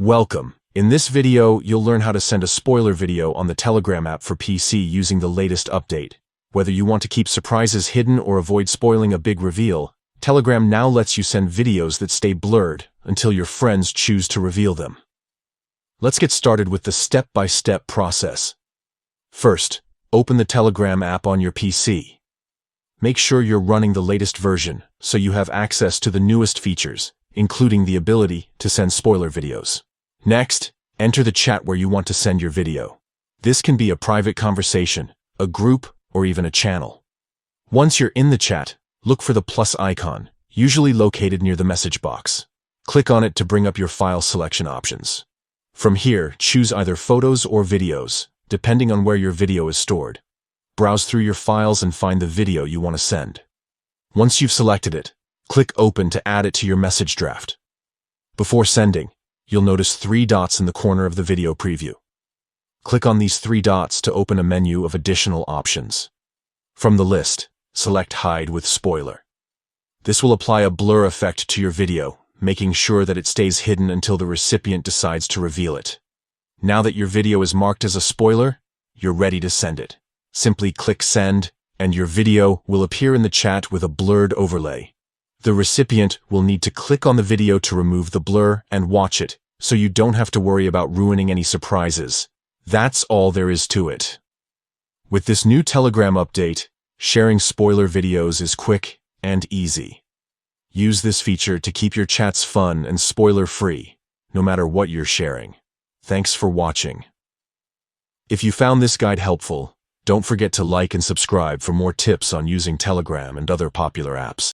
Welcome. In this video, you'll learn how to send a spoiler video on the Telegram app for PC using the latest update. Whether you want to keep surprises hidden or avoid spoiling a big reveal, Telegram now lets you send videos that stay blurred until your friends choose to reveal them. Let's get started with the step-by-step process. First, open the Telegram app on your PC. Make sure you're running the latest version so you have access to the newest features, including the ability to send spoiler videos. Next, enter the chat where you want to send your video. This can be a private conversation, a group, or even a channel. Once you're in the chat, look for the plus icon, usually located near the message box. Click on it to bring up your file selection options. From here, choose either photos or videos, depending on where your video is stored. Browse through your files and find the video you want to send. Once you've selected it, click Open to add it to your message draft. Before sending, you'll notice 3 dots in the corner of the video preview. Click on these 3 dots to open a menu of additional options. From the list, select Hide with Spoiler. This will apply a blur effect to your video, making sure that it stays hidden until the recipient decides to reveal it. Now that your video is marked as a spoiler, you're ready to send it. Simply click Send, and your video will appear in the chat with a blurred overlay. The recipient will need to click on the video to remove the blur and watch it, so you don't have to worry about ruining any surprises. That's all there is to it. With this new Telegram update, sharing spoiler videos is quick and easy. Use this feature to keep your chats fun and spoiler-free, no matter what you're sharing. Thanks for watching. If you found this guide helpful, don't forget to like and subscribe for more tips on using Telegram and other popular apps.